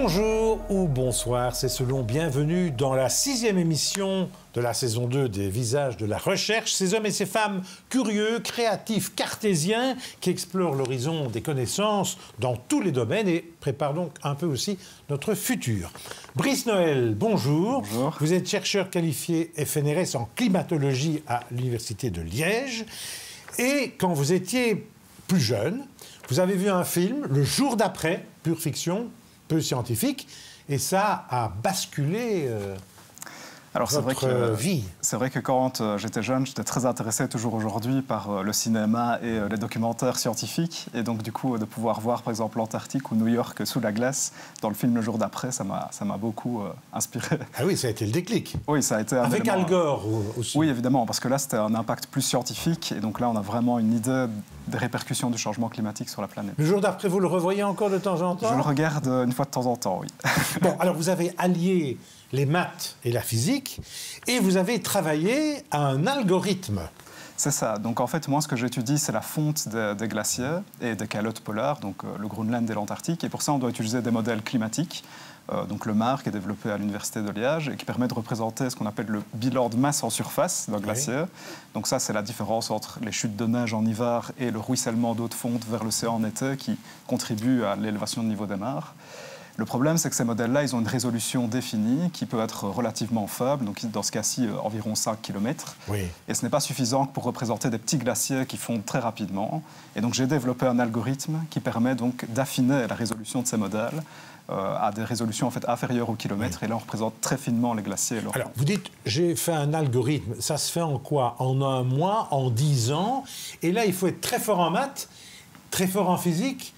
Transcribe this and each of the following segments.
Bonjour ou bonsoir, c'est selon. Bienvenue dans la 6e émission de la saison 2 des Visages de la Recherche. Ces hommes et ces femmes curieux, créatifs, cartésiens, qui explorent l'horizon des connaissances dans tous les domaines et préparent donc un peu aussi notre futur. Brice Noël, bonjour. Bonjour. Vous êtes chercheur qualifié FNRS en climatologie à l'Université de Liège. Et quand vous étiez plus jeune, vous avez vu un film, Le jour d'après, pure fiction, peu scientifique, et ça a basculé votre vie. C'est vrai que quand j'étais jeune, j'étais très intéressé, toujours aujourd'hui, par le cinéma et les documentaires scientifiques. Et donc, du coup, de pouvoir voir, par exemple, l'Antarctique ou New York sous la glace, dans le film Le jour d'après, ça m'a beaucoup inspiré. Ah oui, ça a été le déclic. Oui, ça a été un Avec élément, Al Gore aussi. Oui, évidemment, parce que là, c'était un impact plus scientifique. Et donc là, on a vraiment une idée des répercussions du changement climatique sur la planète. Le jour d'après, vous le revoyez encore de temps en temps? Je le regarde une fois de temps en temps, oui. Bon, alors vous avez allié les maths et la physique, et vous avez travaillé à un algorithme. C'est ça. Donc en fait, moi, ce que j'étudie, c'est la fonte des glaciers et des calottes polaires, donc le Groenland et l'Antarctique. Et pour ça, on doit utiliser des modèles climatiques. Donc le MAR, qui est développé à l'Université de Liège et qui permet de représenter ce qu'on appelle le bilan de masse en surface d'un glacier. Donc ça, c'est la différence entre les chutes de neige en hiver et le ruissellement d'eau de fonte vers l'océan en été qui contribue à l'élévation du niveau des mares. Le problème, c'est que ces modèles-là, ils ont une résolution définie qui peut être relativement faible, donc dans ce cas-ci, environ 5 km. Oui. Et ce n'est pas suffisant pour représenter des petits glaciers qui fondent très rapidement. Et donc j'ai développé un algorithme qui permet donc d'affiner la résolution de ces modèles à des résolutions en fait inférieures au kilomètre. Oui. Et là, on représente très finement les glaciers. Alors, vous dites, j'ai fait un algorithme. Ça se fait en quoi? En un mois, en 10 ans? Et là, il faut être très fort en maths, très fort en physique,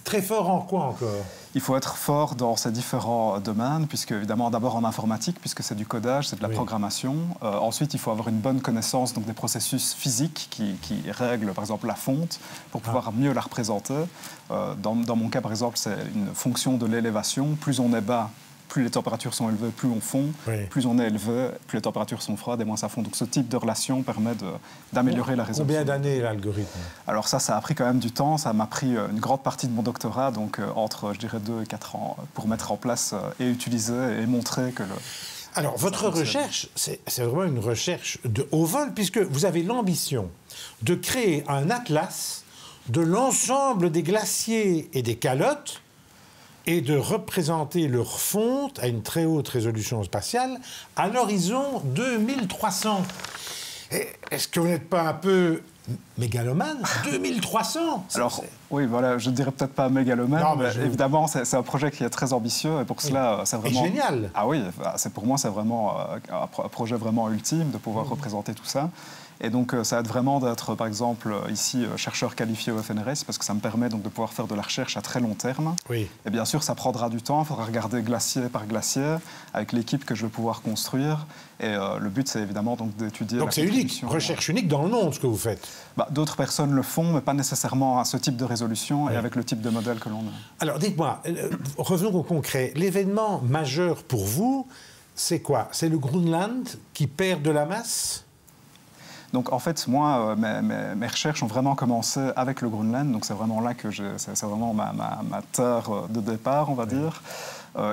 très fort en quoi encore? Il faut être fort dans ces différents domaines, puisque évidemment d'abord en informatique, puisque c'est du codage, c'est de la programmation. Ensuite, il faut avoir une bonne connaissance donc, des processus physiques qui règlent par exemple la fonte pour pouvoir mieux la représenter. Dans mon cas par exemple, c'est une fonction de l'élévation. Plus on est bas, plus les températures sont élevées, plus on fond. Oui. Plus on est élevé, plus les températures sont froides et moins ça fond. Donc ce type de relation permet d'améliorer la résolution. Combien d'années l'algorithme? Alors ça a pris quand même du temps. Ça m'a pris une grande partie de mon doctorat, donc entre, je dirais, 2 et 4 ans, pour mettre en place et utiliser et montrer que Alors votre recherche, c'est vraiment une recherche de haut vol, puisque vous avez l'ambition de créer un atlas de l'ensemble des glaciers et des calottes et de représenter leur fonte à une très haute résolution spatiale à l'horizon 2300. Est-ce que vous n'êtes pas un peu mégalomane? 2300 Alors, oui, voilà, je ne dirais peut-être pas mégalomane, non, mais évidemment, c'est un projet qui est très ambitieux, et pour cela, c'est vraiment... Et génial. Ah oui, pour moi, c'est vraiment un projet vraiment ultime de pouvoir représenter tout ça. Et donc, ça aide vraiment d'être, par exemple, ici, chercheur qualifié au FNRS, parce que ça me permet donc de pouvoir faire de la recherche à très long terme. Oui. Et bien sûr, ça prendra du temps. Il faudra regarder glacier par glacier, avec l'équipe que je vais pouvoir construire. Et le but, c'est évidemment donc d'étudier... Donc c'est unique, recherche unique dans le monde, ce que vous faites. D'autres personnes le font, mais pas nécessairement à ce type de résolution et avec le type de modèle que l'on a. Alors, dites-moi, revenons au concret. L'événement majeur pour vous, c'est quoi? C'est le Groenland qui perd de la masse? Donc en fait, moi, mes recherches ont vraiment commencé avec le Groenland. Donc c'est vraiment là que c'est vraiment ma terre de départ, on va dire.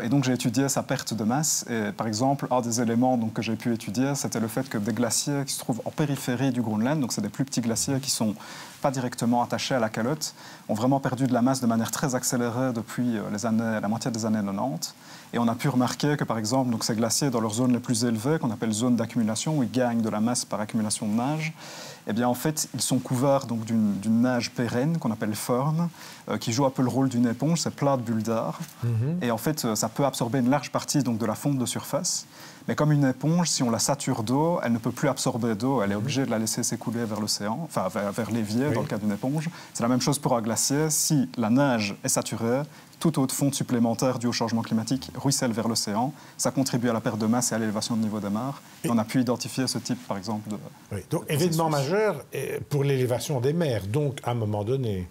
Et donc j'ai étudié sa perte de masse. Et par exemple, un des éléments donc, que j'ai pu étudier, c'était le fait que des glaciers qui se trouvent en périphérie du Groenland, donc c'est des plus petits glaciers qui sont pas directement attachés à la calotte, ont vraiment perdu de la masse de manière très accélérée depuis la moitié des années 90. Et on a pu remarquer que, par exemple, donc ces glaciers, dans leurs zones les plus élevées, qu'on appelle zones d'accumulation, où ils gagnent de la masse par accumulation de neige, eh bien, en fait, ils sont couverts d'une neige pérenne, qu'on appelle firm, qui joue un peu le rôle d'une éponge, c'est plein de bulles d'air. Et en fait, ça peut absorber une large partie donc, de la fonte de surface. Mais comme une éponge, si on la sature d'eau, elle ne peut plus absorber d'eau, elle est obligée de la laisser s'écouler vers l'océan, enfin vers l'évier, dans le cas d'une éponge. C'est la même chose pour un glacier. Si la neige est saturée, toute haute fonte supplémentaire due au changement climatique ruisselle vers l'océan. Ça contribue à la perte de masse et à l'élévation du niveau des mares. Et on a pu identifier ce type, par exemple, de... Oui, donc événement majeur pour l'élévation des mers, donc à un moment donné.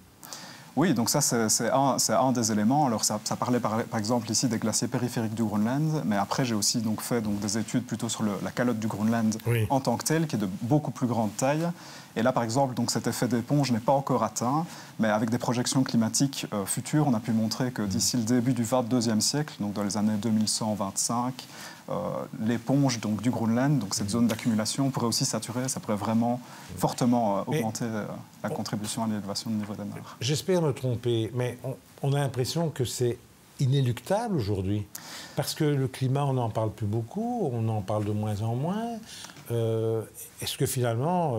Oui, donc ça, c'est un des éléments. Alors, ça parlait par exemple ici des glaciers périphériques du Groenland, mais après, j'ai aussi donc, fait donc, des études plutôt sur la calotte du Groenland en tant que telle, qui est de beaucoup plus grande taille. Et là, par exemple, donc, cet effet d'éponge n'est pas encore atteint, mais avec des projections climatiques futures, on a pu montrer que d'ici le début du 22e siècle, donc dans les années 2125, l'éponge du Groenland, donc cette zone d'accumulation, pourrait aussi saturer. Ça pourrait vraiment fortement augmenter la contribution à l'élévation du niveau des mers. J'espère me tromper, mais on a l'impression que c'est inéluctable aujourd'hui. Parce que le climat, on n'en parle plus beaucoup, on en parle de moins en moins. Est-ce que finalement,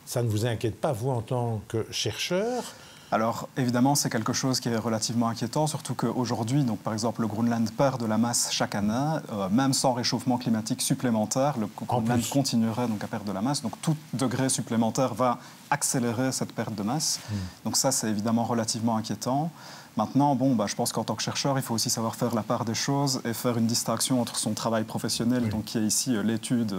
ça ne vous inquiète pas, vous, en tant que chercheur ? Alors, évidemment, c'est quelque chose qui est relativement inquiétant, surtout qu'aujourd'hui, donc, par exemple, le Groenland perd de la masse chaque année, même sans réchauffement climatique supplémentaire, le Groenland continuerait donc, à perdre de la masse. Donc, tout degré supplémentaire va accélérer cette perte de masse. Donc ça, c'est évidemment relativement inquiétant. Maintenant, je pense qu'en tant que chercheur, il faut aussi savoir faire la part des choses et faire une distinction entre son travail professionnel, donc, qui est ici l'étude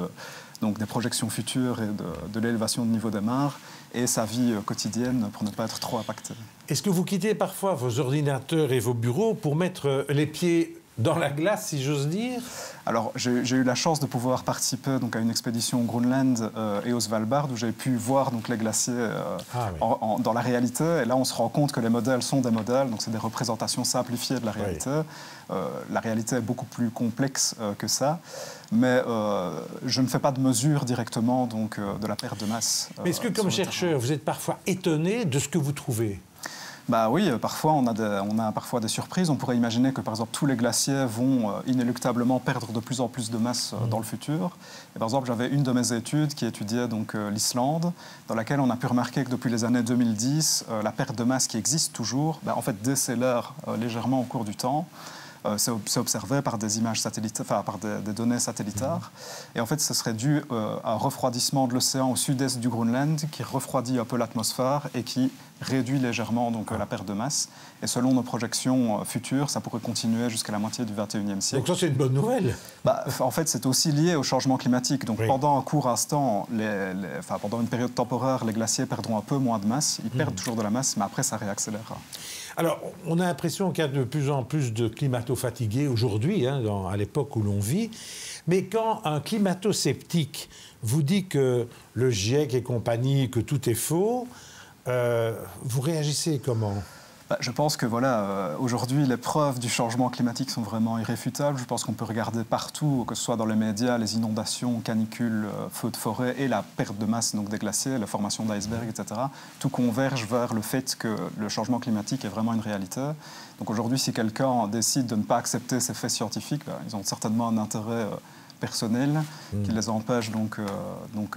donc, des projections futures et de l'élévation du niveau des mers, et sa vie quotidienne pour ne pas être trop impacté. Est-ce que vous quittez parfois vos ordinateurs et vos bureaux pour mettre les pieds dans la glace, si j'ose dire? Alors, j'ai eu la chance de pouvoir participer donc, à une expédition au Groenland et au Svalbard, où j'ai pu voir donc, les glaciers dans la réalité. Et là, on se rend compte que les modèles sont des modèles, donc c'est des représentations simplifiées de la réalité. La réalité est beaucoup plus complexe que ça. Mais je ne fais pas de mesure directement donc, de la perte de masse. Mais est-ce que, comme chercheur, vous êtes parfois étonné de ce que vous trouvez? Bah oui, parfois on a parfois des surprises. On pourrait imaginer que par exemple tous les glaciers vont inéluctablement perdre de plus en plus de masse dans le futur. Et par exemple, j'avais une de mes études qui étudiait donc l'Islande, dans laquelle on a pu remarquer que depuis les années 2010, la perte de masse qui existe toujours, en fait décélère légèrement au cours du temps. C'est observé par des images satellitaires, enfin par des données satellitaires. Et en fait, ce serait dû à un refroidissement de l'océan au sud-est du Groenland qui refroidit un peu l'atmosphère et qui réduit légèrement donc, la perte de masse. Et selon nos projections futures, ça pourrait continuer jusqu'à la moitié du 21e siècle. Donc ça, c'est une bonne nouvelle. En fait, c'est aussi lié au changement climatique. Donc pendant un court instant, pendant une période temporaire, les glaciers perdront un peu moins de masse. Ils perdent toujours de la masse, mais après, ça réaccélérera. Alors, on a l'impression qu'il y a de plus en plus de climato-fatigués aujourd'hui, à l'époque où l'on vit. Mais quand un climato-sceptique vous dit que le GIEC et compagnie, que tout est faux, vous réagissez comment ? Je pense que aujourd'hui, les preuves du changement climatique sont vraiment irréfutables. Je pense qu'on peut regarder partout, que ce soit dans les médias, les inondations, canicules, feux de forêt et la perte de masse donc, des glaciers, la formation d'icebergs, etc. Tout converge vers le fait que le changement climatique est vraiment une réalité. Donc aujourd'hui, si quelqu'un décide de ne pas accepter ces faits scientifiques, ils ont certainement un intérêt personnels qui les empêchent donc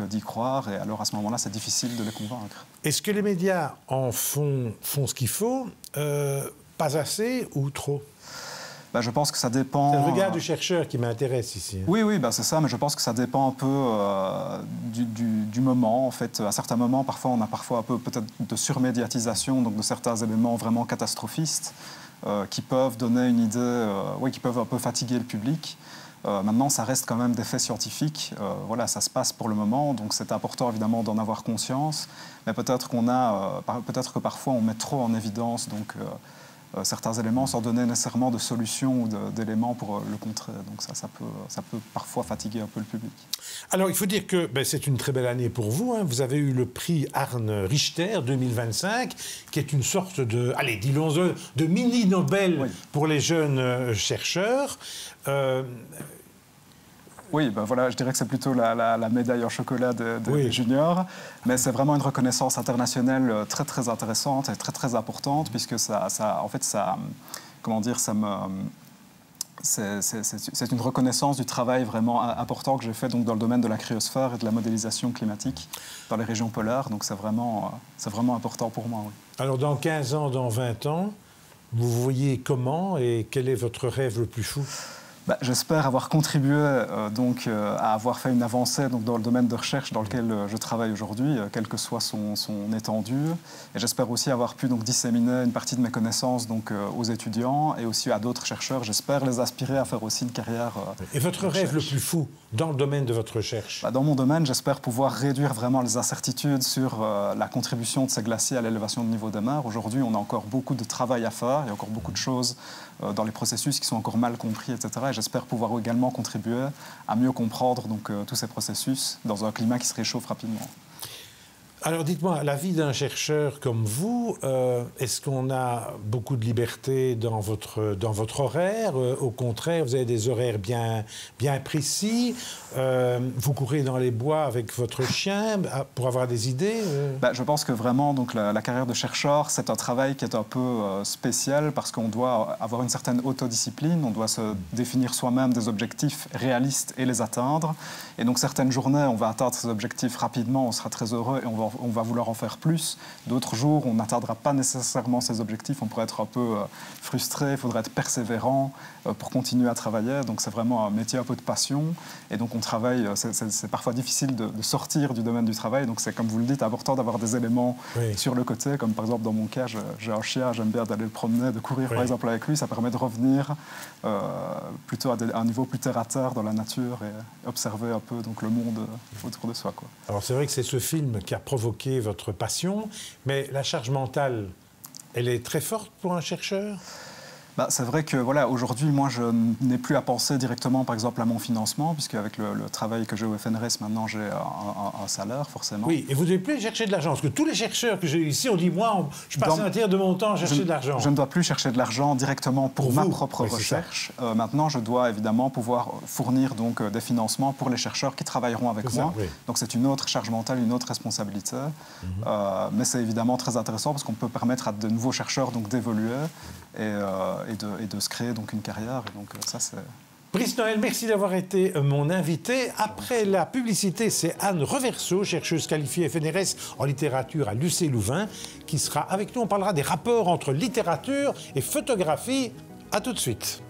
d'y croire. Et alors, à ce moment-là, c'est difficile de les convaincre. Est-ce que les médias en font ce qu'il faut, pas assez ou trop? Je pense que ça dépend... C'est le regard du chercheur qui m'intéresse ici. Oui, c'est ça, mais je pense que ça dépend un peu du moment. En fait, à certains moments, parfois, on a un peu peut-être de surmédiatisation, donc de certains éléments vraiment catastrophistes qui peuvent donner une idée, qui peuvent un peu fatiguer le public. Maintenant, ça reste quand même des faits scientifiques. Ça se passe pour le moment, donc c'est important évidemment d'en avoir conscience. Mais peut-être que parfois on met trop en évidence certains éléments sans donner nécessairement de solutions ou d'éléments pour le contrer. Donc ça peut parfois fatiguer un peu le public. Alors, il faut dire que c'est une très belle année pour vous. Vous avez eu le prix Arne Richter 2025, qui est une sorte de, de mini-Nobel pour les jeunes chercheurs. Oui, je dirais que c'est plutôt la médaille en chocolat des juniors, mais c'est vraiment une reconnaissance internationale très très intéressante et très très importante, puisque c'est une reconnaissance du travail vraiment important que j'ai fait donc, dans le domaine de la cryosphère et de la modélisation climatique dans les régions polaires, donc c'est vraiment important pour moi. Oui. Alors dans 15 ans, dans 20 ans, vous voyez comment et quel est votre rêve le plus fou ? J'espère avoir contribué à avoir fait une avancée dans le domaine de recherche dans lequel je travaille aujourd'hui, quelle que soit son étendue. Et j'espère aussi avoir pu disséminer une partie de mes connaissances aux étudiants et aussi à d'autres chercheurs. J'espère les aspirer à faire aussi une carrière. Et votre rêve le plus fou dans le domaine de votre recherche? Dans mon domaine, j'espère pouvoir réduire vraiment les incertitudes sur la contribution de ces glaciers à l'élévation du niveau des mers. Aujourd'hui, on a encore beaucoup de travail à faire. Il y a encore beaucoup de choses dans les processus qui sont encore mal compris, etc. Et j'espère pouvoir également contribuer à mieux comprendre tous ces processus dans un climat qui se réchauffe rapidement. Alors dites-moi, la vie d'un chercheur comme vous, est-ce qu'on a beaucoup de liberté dans votre horaire? Au contraire, vous avez des horaires bien précis. Vous courez dans les bois avec votre chien pour avoir des idées? Je pense que vraiment la carrière de chercheur, c'est un travail qui est un peu spécial parce qu'on doit avoir une certaine autodiscipline, on doit se définir soi-même des objectifs réalistes et les atteindre. Et donc certaines journées, on va atteindre ces objectifs rapidement, on sera très heureux et on va vouloir en faire plus. D'autres jours, on n'atteindra pas nécessairement ces objectifs, on pourrait être un peu frustré, il faudrait être persévérant pour continuer à travailler. Donc c'est vraiment un métier un peu de passion. Et donc on travaille, c'est parfois difficile de sortir du domaine du travail. Donc c'est, comme vous le dites, important d'avoir des éléments sur le côté, comme par exemple dans mon cas, j'ai un chien, j'aime bien d'aller le promener, de courir par exemple avec lui. Ça permet de revenir plutôt à un niveau plus terre à terre dans la nature et observer un peu le monde autour de soi, quoi. Alors c'est vrai que c'est ce film qui a provoqué votre passion, mais la charge mentale, elle est très forte pour un chercheur? C'est vrai que aujourd'hui, moi, je n'ai plus à penser directement, par exemple, à mon financement, puisque avec le travail que j'ai au FNRS, maintenant, j'ai un salaire, forcément. Oui, et vous ne devez plus chercher de l'argent, parce que tous les chercheurs que j'ai ici ont dit, moi, je passe un tiers de mon temps à chercher de l'argent. Je ne dois plus chercher de l'argent directement pour ma propre recherche. Maintenant, je dois évidemment pouvoir fournir des financements pour les chercheurs qui travailleront avec moi. Oui. Donc c'est une autre charge mentale, une autre responsabilité. Mais c'est évidemment très intéressant parce qu'on peut permettre à de nouveaux chercheurs d'évoluer et de se créer une carrière. Et donc ça, c'est... Brice Noël, merci d'avoir été mon invité. Après la publicité, c'est Anne Reverso, chercheuse qualifiée FNRS en littérature à l'UC Louvain, qui sera avec nous. On parlera des rapports entre littérature et photographie. À tout de suite.